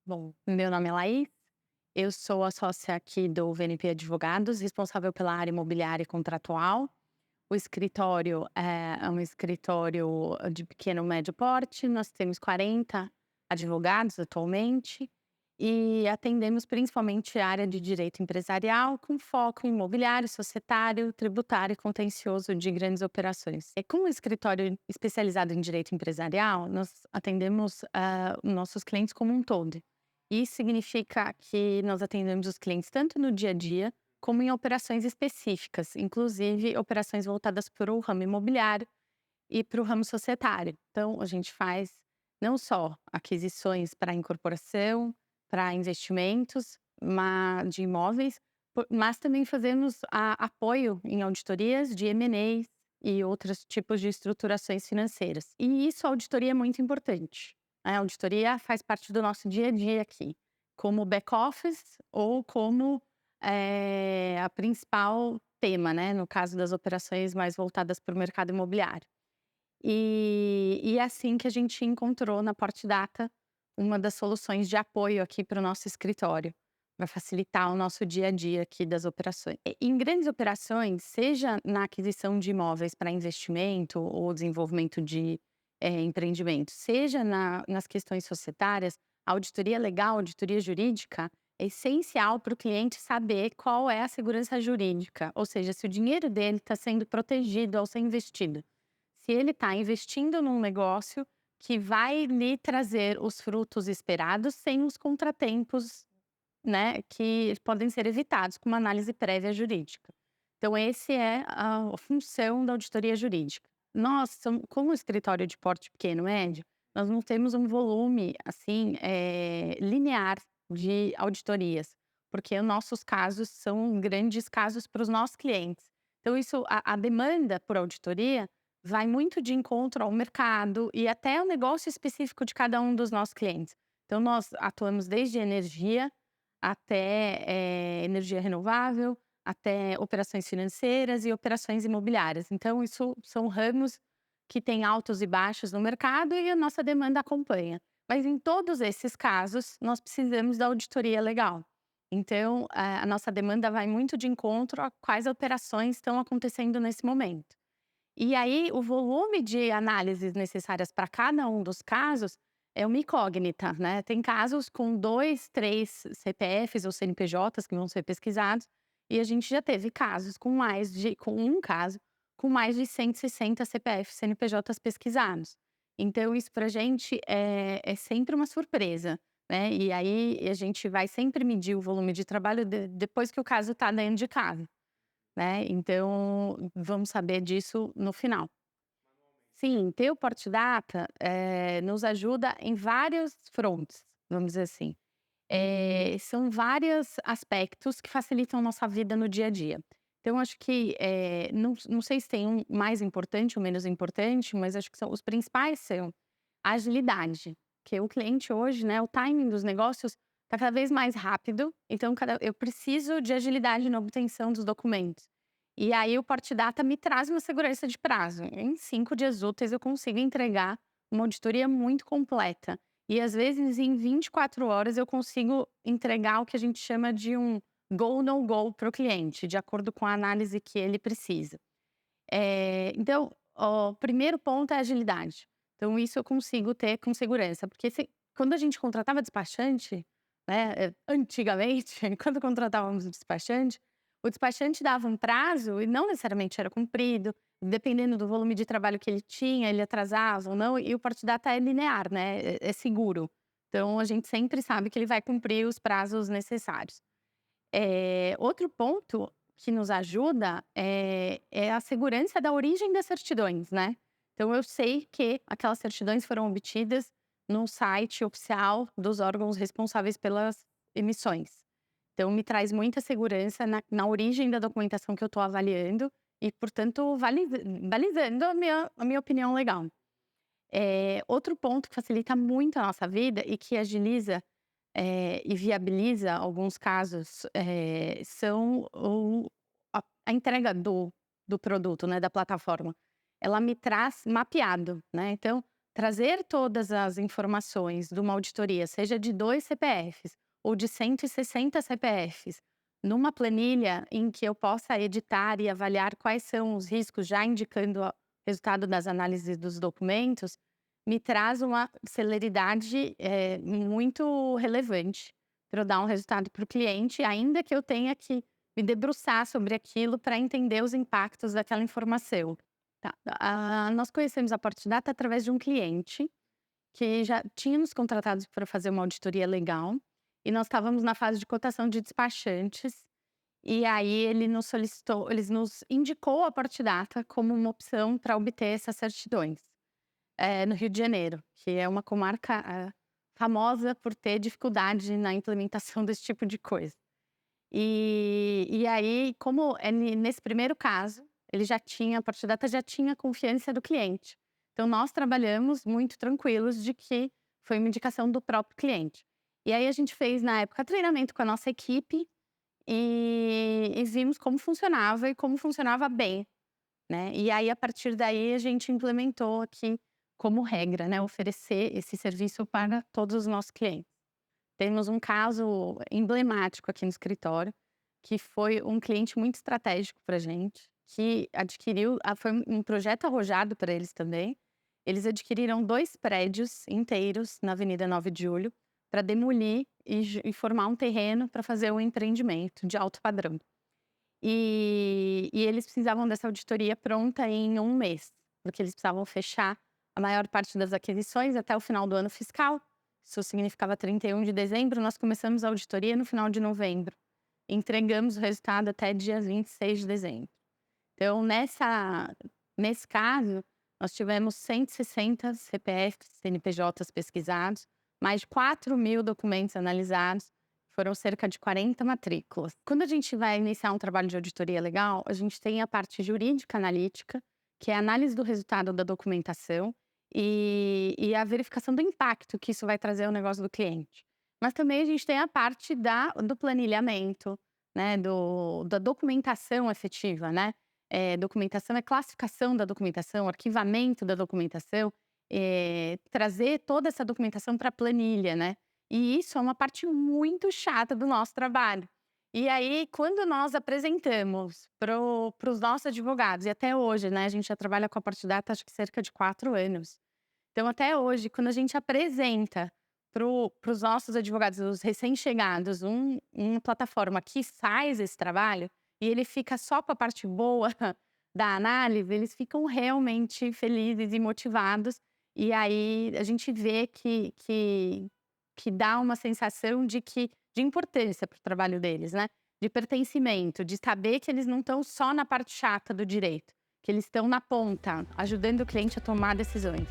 Bom, meu nome é Laís, eu sou a sócia aqui do VNP Advogados, responsável pela área imobiliária e contratual. O escritório é um escritório de pequeno e médio porte, nós temos 40 advogados atualmente e atendemos principalmente a área de direito empresarial, com foco em imobiliário, societário, tributário e contencioso de grandes operações. Como um escritório especializado em direito empresarial, nós atendemos nossos clientes como um todo. Isso significa que nós atendemos os clientes tanto no dia a dia, como em operações específicas, inclusive operações voltadas para o ramo imobiliário e para o ramo societário. Então, a gente faz não só aquisições para incorporação, para investimentos de imóveis, mas também fazemos apoio em auditorias de M&As e outros tipos de estruturações financeiras. E isso, a auditoria é muito importante. A auditoria faz parte do nosso dia a dia aqui, como back-office ou como a principal tema, né, no caso das operações mais voltadas para o mercado imobiliário. E é assim que a gente encontrou na Portdata uma das soluções de apoio aqui para o nosso escritório, para facilitar o nosso dia a dia aqui das operações. Em grandes operações, seja na aquisição de imóveis para investimento ou desenvolvimento de empreendimentos, seja nas questões societárias, a auditoria legal, a auditoria jurídica, é essencial para o cliente saber qual é a segurança jurídica, ou seja, se o dinheiro dele está sendo protegido ao ser investido. Se ele está investindo num negócio que vai lhe trazer os frutos esperados sem os contratempos, né, que podem ser evitados com uma análise prévia jurídica. Então esse é a função da auditoria jurídica. Nós como escritório de porte pequeno médio, nós não temos um volume, assim, linear de auditorias, porque os nossos casos são grandes casos para os nossos clientes. Então isso a demanda por auditoria vai muito de encontro ao mercado e até ao negócio específico de cada um dos nossos clientes. Então nós atuamos desde energia até, energia renovável, até operações financeiras e operações imobiliárias. Então isso são ramos que têm altos e baixos no mercado e a nossa demanda acompanha. Mas em todos esses casos, nós precisamos da auditoria legal. Então, a nossa demanda vai muito de encontro a quais operações estão acontecendo nesse momento. E aí, o volume de análises necessárias para cada um dos casos é uma incógnita, né. Tem casos com 2, 3 CPFs ou CNPJs que vão ser pesquisados, e a gente já teve casos com um caso, com mais de 160 CPFs, CNPJs pesquisados. Então isso pra gente é sempre uma surpresa, né, e aí a gente vai sempre medir o volume de trabalho depois que o caso está dentro de casa. Né, então vamos saber disso no final. Sim, ter o Portdata, nos ajuda em vários frontes, vamos dizer assim. São vários aspectos que facilitam nossa vida no dia a dia. Então acho que, não sei se tem um mais importante ou menos importante, mas acho que são os principais são a agilidade, que o cliente hoje, né, o timing dos negócios está cada vez mais rápido, então eu preciso de agilidade na obtenção dos documentos. E aí o Portdata me traz uma segurança de prazo. Em 5 dias úteis eu consigo entregar uma auditoria muito completa. E às vezes em 24 horas eu consigo entregar o que a gente chama de um go, no go para o cliente, de acordo com a análise que ele precisa. Então, o primeiro ponto é a agilidade. Então isso eu consigo ter com segurança, porque quando a gente contratava despachante, né, antigamente, quando contratávamos o despachante dava um prazo e não necessariamente era cumprido, dependendo do volume de trabalho que ele tinha, ele atrasava ou não, e o Portdata é linear, né, é seguro. Então a gente sempre sabe que ele vai cumprir os prazos necessários. Outro ponto que nos ajuda é a segurança da origem das certidões, né. Então eu sei que aquelas certidões foram obtidas no site oficial dos órgãos responsáveis pelas emissões. Então me traz muita segurança na origem da documentação que eu estou avaliando e, portanto, balizando a minha opinião legal. Outro ponto que facilita muito a nossa vida e que agiliza e viabiliza alguns casos, são a entrega do produto, né, da plataforma. Ela me traz mapeado, né, então trazer todas as informações de uma auditoria, seja de 2 CPFs ou de 160 CPFs, numa planilha em que eu possa editar e avaliar quais são os riscos, já indicando o resultado das análises dos documentos, me traz uma celeridade, muito relevante para eu dar um resultado para o cliente, ainda que eu tenha que me debruçar sobre aquilo para entender os impactos daquela informação. Tá. Nós conhecemos a Portdata através de um cliente que já tinha nos contratado para fazer uma auditoria legal, e nós estávamos na fase de cotação de despachantes, e aí ele nos indicou a Portdata como uma opção para obter essas certidões, no Rio de Janeiro, que é uma comarca, famosa por ter dificuldade na implementação desse tipo de coisa. E aí, como é nesse primeiro caso, ele já tinha a Portdata já tinha confiança do cliente. Então nós trabalhamos muito tranquilos de que foi uma indicação do próprio cliente. E aí a gente fez, na época, treinamento com a nossa equipe, e vimos como funcionava e como funcionava bem, né. E aí, a partir daí, a gente implementou aqui como regra, né, oferecer esse serviço para todos os nossos clientes. Temos um caso emblemático aqui no escritório, que foi um cliente muito estratégico pra gente, que adquiriu foi um projeto arrojado para eles também. Eles adquiriram 2 prédios inteiros na Avenida 9 de Julho, para demolir e formar um terreno para fazer um empreendimento de alto padrão. E eles precisavam dessa auditoria pronta em um mês, porque eles precisavam fechar a maior parte das aquisições até o final do ano fiscal. Isso significava 31 de dezembro, nós começamos a auditoria no final de novembro. Entregamos o resultado até dia 26 de dezembro. Então nesse caso, nós tivemos 160 CPFs, CNPJs pesquisados, mais de 4.000 documentos analisados, foram cerca de 40 matrículas. Quando a gente vai iniciar um trabalho de auditoria legal, a gente tem a parte jurídica analítica, que é a análise do resultado da documentação e a verificação do impacto que isso vai trazer ao negócio do cliente. Mas também a gente tem a parte do planilhamento, né, da documentação efetiva, né. Documentação é classificação da documentação, arquivamento da documentação, trazer toda essa documentação para a planilha, né. E isso é uma parte muito chata do nosso trabalho. E aí, quando nós apresentamos para os nossos advogados, e até hoje, né, a gente já trabalha com a Portdata acho que cerca de 4 anos. Então, até hoje, quando a gente apresenta para os nossos advogados, os recém-chegados, uma plataforma que faz esse trabalho, e ele fica só com a parte boa da análise, eles ficam realmente felizes e motivados. E aí a gente vê que dá uma sensação de importância para o trabalho deles, né, de pertencimento, de saber que eles não estão só na parte chata do direito, que eles estão na ponta, ajudando o cliente a tomar decisões.